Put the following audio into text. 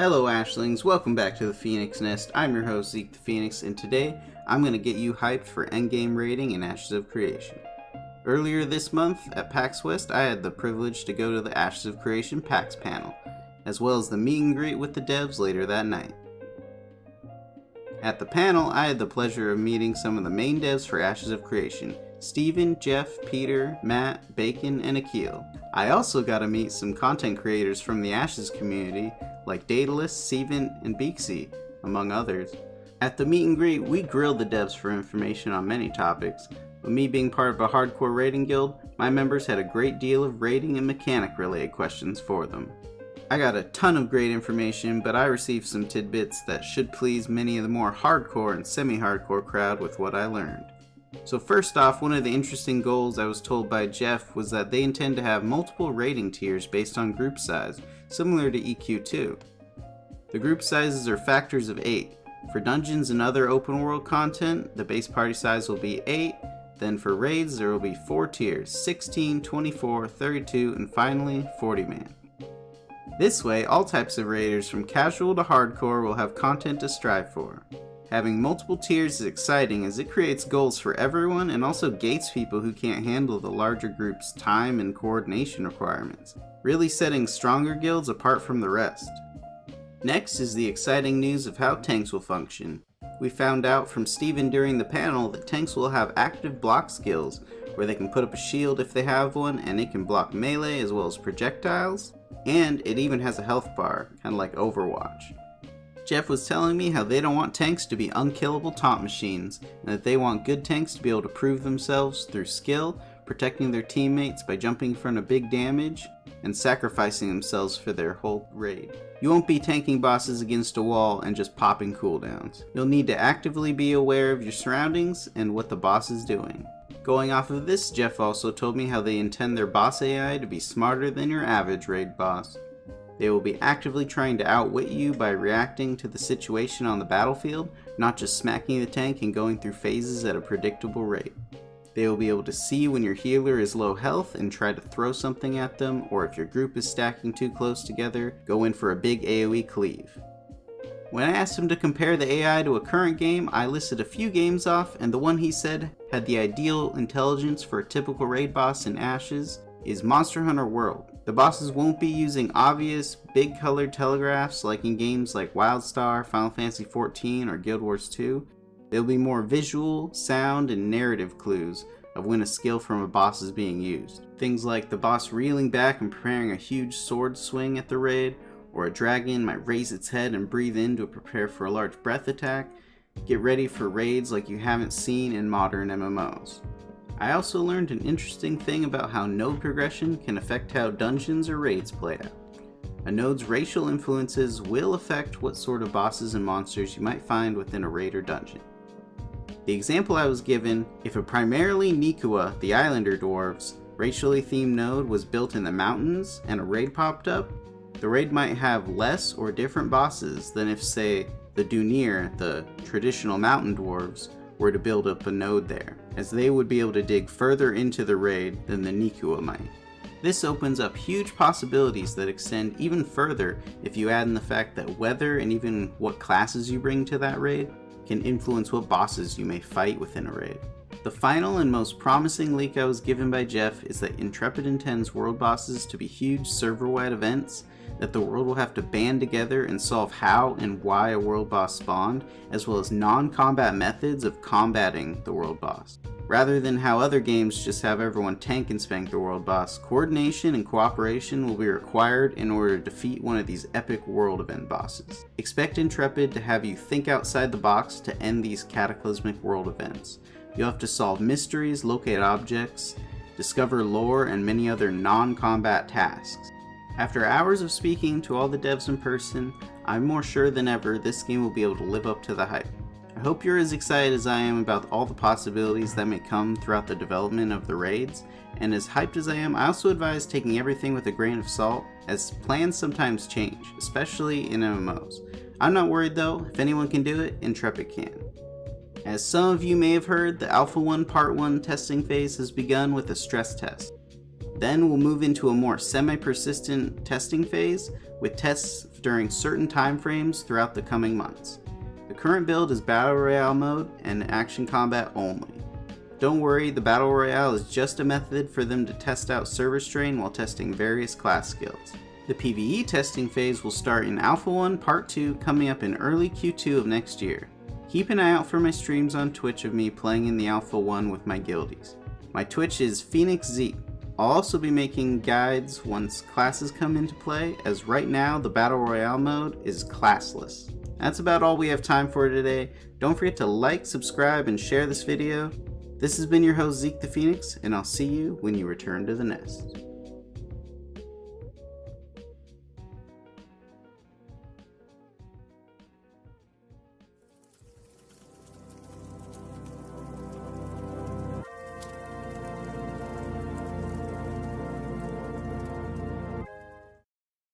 Hello Ashlings, welcome back to the Phoenix Nest. I'm your host ZekethePhoenix, and today I'm going to get you hyped for endgame raiding in Ashes of Creation. Earlier this month at PAX West, I had the privilege to go to the Ashes of Creation PAX panel, as well as the meet and greet with the devs later that night. At the panel, I had the pleasure of meeting some of the main devs for Ashes of Creation: Steven, Jeff, Peter, Matt, Bacon, and Akil. I also got to meet some content creators from the Ashes community like Daedalus, Steven, and Beaksy, among others. At the meet and greet, we grilled the devs for information on many topics, but me being part of a hardcore raiding guild, my members had a great deal of raiding and mechanic related questions for them. I got a ton of great information, but I received some tidbits that should please many of the more hardcore and semi-hardcore crowd with what I learned. So first off, one of the interesting goals I was told by Jeff was that they intend to have multiple rating tiers based on group size, similar to EQ2. The group sizes are factors of 8. For dungeons and other open world content, the base party size will be 8, then for raids there will be 4 tiers: 16, 24, 32, and finally 40 man. This way, all types of raiders from casual to hardcore will have content to strive for. Having multiple tiers is exciting as it creates goals for everyone and also gates people who can't handle the larger group's time and coordination requirements, really setting stronger guilds apart from the rest. Next is the exciting news of how tanks will function. We found out from Steven during the panel that tanks will have active block skills, where they can put up a shield if they have one, and it can block melee as well as projectiles, and it even has a health bar, kind of like Overwatch. Jeff was telling me how they don't want tanks to be unkillable taunt machines, and that they want good tanks to be able to prove themselves through skill, protecting their teammates by jumping in front of big damage, and sacrificing themselves for their whole raid. You won't be tanking bosses against a wall and just popping cooldowns. You'll need to actively be aware of your surroundings and what the boss is doing. Going off of this, Jeff also told me how they intend their boss AI to be smarter than your average raid boss. They will be actively trying to outwit you by reacting to the situation on the battlefield, not just smacking the tank and going through phases at a predictable rate. They will be able to see when your healer is low health and try to throw something at them, or if your group is stacking too close together, go in for a big AoE cleave. When I asked him to compare the AI to a current game, I listed a few games off, and the one he said had the ideal intelligence for a typical raid boss in Ashes is Monster Hunter World. The bosses won't be using obvious, big colored telegraphs like in games like WildStar, Final Fantasy XIV, or Guild Wars 2. They'll be more visual, sound, and narrative clues of when a skill from a boss is being used. Things like the boss reeling back and preparing a huge sword swing at the raid, or a dragon might raise its head and breathe in to prepare for a large breath attack. Get ready for raids like you haven't seen in modern MMOs. I also learned an interesting thing about how node progression can affect how dungeons or raids play out. A node's racial influences will affect what sort of bosses and monsters you might find within a raid or dungeon. The example I was given, if a primarily Nikua, the Islander dwarves, racially themed node was built in the mountains and a raid popped up, the raid might have less or different bosses than if, say, the Dunir, the traditional mountain dwarves, were to build up a node there, as they would be able to dig further into the raid than the Nikua might. This opens up huge possibilities that extend even further if you add in the fact that weather and even what classes you bring to that raid can influence what bosses you may fight within a raid. The final and most promising leak I was given by Jeff is that Intrepid intends world bosses to be huge server-wide events that the world will have to band together and solve how and why a world boss spawned, as well as non-combat methods of combating the world boss. Rather than how other games just have everyone tank and spank the world boss, coordination and cooperation will be required in order to defeat one of these epic world event bosses. Expect Intrepid to have you think outside the box to end these cataclysmic world events. You'll have to solve mysteries, locate objects, discover lore, and many other non-combat tasks. After hours of speaking to all the devs in person, I'm more sure than ever this game will be able to live up to the hype. I hope you're as excited as I am about all the possibilities that may come throughout the development of the raids, and as hyped as I am, I also advise taking everything with a grain of salt, as plans sometimes change, especially in MMOs. I'm not worried though. If anyone can do it, Intrepid can. As some of you may have heard, the Alpha 1 Part 1 testing phase has begun with a stress test. Then we'll move into a more semi-persistent testing phase with tests during certain time frames throughout the coming months. The current build is Battle Royale mode and action combat only. Don't worry, the Battle Royale is just a method for them to test out server strain while testing various class skills. The PvE testing phase will start in Alpha 1 Part 2 coming up in early Q2 of next year. Keep an eye out for my streams on Twitch of me playing in the Alpha 1 with my guildies. My Twitch is Phoenix Zeke. I'll also be making guides once classes come into play, as right now the Battle Royale mode is classless. That's about all we have time for today. Don't forget to like, subscribe, and share this video. This has been your host ZekethePhoenix, and I'll see you when you return to the nest.